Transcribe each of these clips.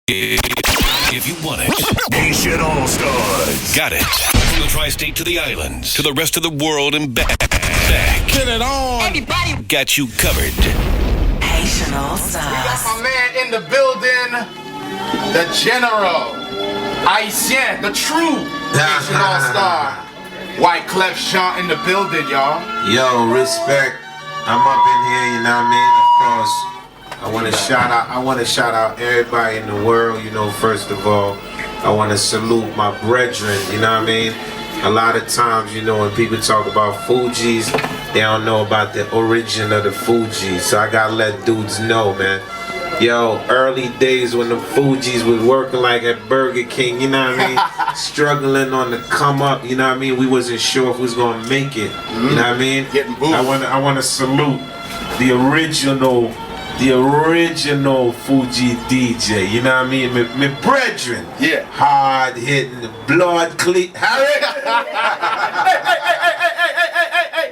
If you want it, Haitian All-StarZ. got it. From the tri-state to the islands, to the rest of the world and back. Get it on. Everybody Got you covered. Haitian All-StarZ. Got my man in the building, the general, Haitian, the true Haitian All-Star. YRB Jean in the building, y'all. Yo, respect. I'm up in here, you know what I mean? Of course, I want to shout out everybody in the world, you know, first of all. I want to salute my brethren, you know what I mean? A lot of times, you know, when people talk about Fugees, they don't know about the origin of the Fugees. So I gotta let dudes know, man. Yo, early days when the Fugees was working like at Burger King, you know what I mean? Struggling on the come up, you know what I mean? We wasn't sure if we was gonna make it, you know what I mean? Getting booed. I wanna salute the original Fuji DJ, you know what I mean? My brethren. Yeah. Hard hitting, blood clean. Harry!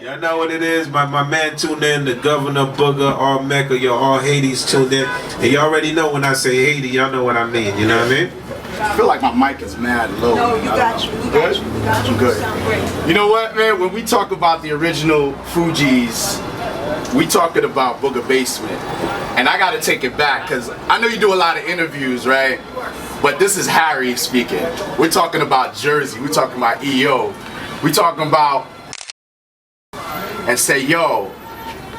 Y'all know what it is. My man tuned in, the Governor Booger, all Mecca, all Hades tuned in. And you already know when I say Haiti, y'all know what I mean, you know what I mean? I feel like my mic is mad low. No, you got you. We got you. We got you. Good. You sound great. You know what, man? When we talk about the original Fugees, we talking about Booger Basement. And I gotta take it back, because I know you do a lot of interviews, right? But this is Harry speaking. We're talking about Jersey. We're talking about EO. We're talking about and say, yo,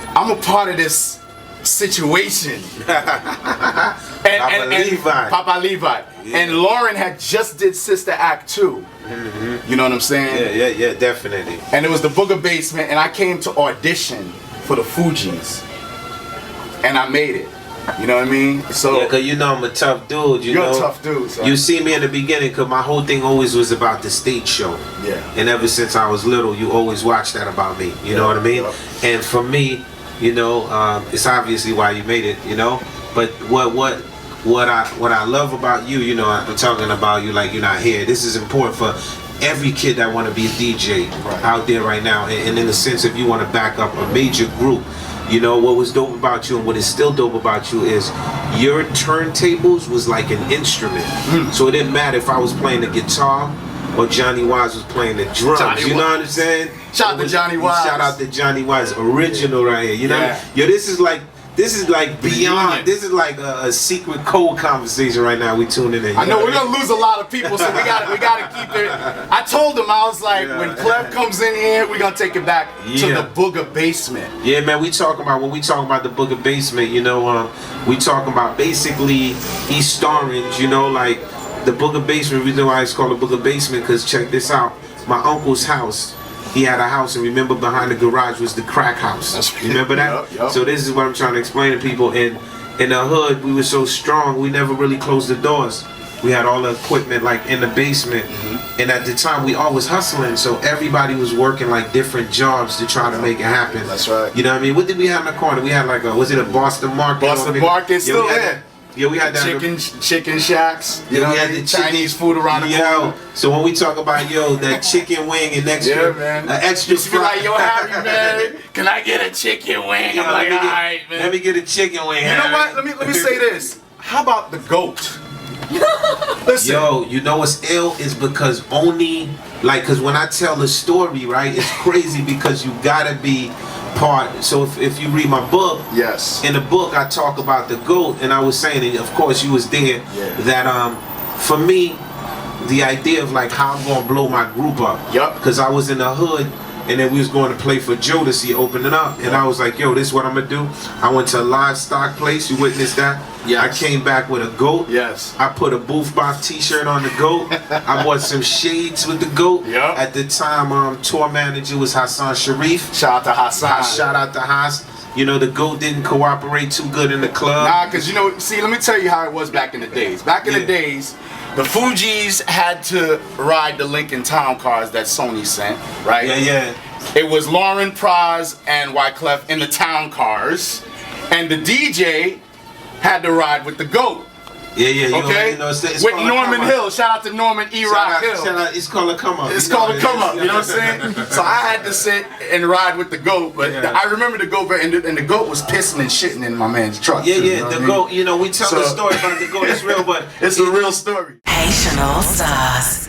I'm a part of this situation. and Levi. Papa Levi. Yeah. And Lauren had just did Sister Act 2. You know what I'm saying? Yeah, definitely. And it was the Booger Basement, and I came to audition for the Fugees. And I made it. You know what I mean? So Yeah, cause you know I'm a tough dude, you you're know. a tough dude, son. You see me in the beginning, cause my whole thing always was about the stage show. Yeah. And ever since I was little, you always watched that about me. You know what I mean? Yeah. And for me, you know, it's obviously why you made it, you know. But what I love about you, you know, I'm talking about you like you're not here. This is important for every kid that want to be a DJ out there right now. And in the sense, if you want to back up a major group. You know, what was dope about you and what is still dope about you is your turntables was like an instrument. So it didn't matter if I was playing the guitar or Johnny Wise was playing the drums. You know what I'm saying? Shout out to Johnny Wise. Shout out to Johnny Wise, original right here. You know, Yeah. yo, this is like beyond. This is like a secret code conversation right now. We tuning in. I know we're gonna lose a lot of people, so we gotta keep it. I told them, I was like, when Clef comes in here, we're gonna take it back to the Booger Basement. Yeah, man, when we talk about the Booger Basement, you know, we talking about basically East Orange, you know, like the Booger Basement. The reason why it's called a Booger Basement, because check this out, my uncle's house. He had a house, and remember behind the garage was the crack house. You remember that? Yep. So this is what I'm trying to explain to people. In the hood, we were so strong, we never really closed the doors. We had all the equipment like in the basement. And at the time, we always hustling, so everybody was working like different jobs to try to make it happen. That's right. You know what I mean? What did we have in the corner? We had like was it a Boston Market? Boston Market still there. Yeah, we had that. Chicken shacks. You know, we had the Chinese food around the corner. So when we talk about that chicken wing and extra, extra Used to be like, yo, Harry, man, can I get a chicken wing? I'm like, all right, man. Let me get a chicken wing. You know what? Let me say this. How about the goat? Listen. Yo, you know what's ill is because cause when I tell the story, right, it's crazy because you gotta be part. So if you read my book, yes, in the book I talk about the GOAT, and I was saying, and of course you was there, that for me, the idea of like how I'm gonna blow my group up, because I was in the hood, and then we was going to play for Jodeci opening up, and I was like, yo, this is what I'm gonna do. I went to a livestock place, you witnessed that. I came back with a GOAT. I put a Booth Box t-shirt on the GOAT. I bought some shades with the GOAT. At the time, tour manager was Hassan Sharif. Shout out to Hassan. Shout out to Haas. You know, the GOAT didn't cooperate too good in the club. Nah, because, you know, see, let me tell you how it was back in the days. Back in the days, the Fugees had to ride the Lincoln Town cars that Sony sent, right? It was Lauren Praz and YCLEF in the town cars, and the DJ had to ride with the GOAT. Yeah, you Okay? You know, it's With called a Norman come up. Hill. Shout out to Norman E. Rock Hill. Shout out, it's called a come up. It's called a come up, you know what I'm saying? So I had to sit and ride with the GOAT, but Yeah. I remember the GOAT, and the GOAT was pissing and shitting in my man's truck. Yeah, too, yeah, you know the what I mean? GOAT, you know, we tell the story about the GOAT, it's real, but Haitian All-StarZ.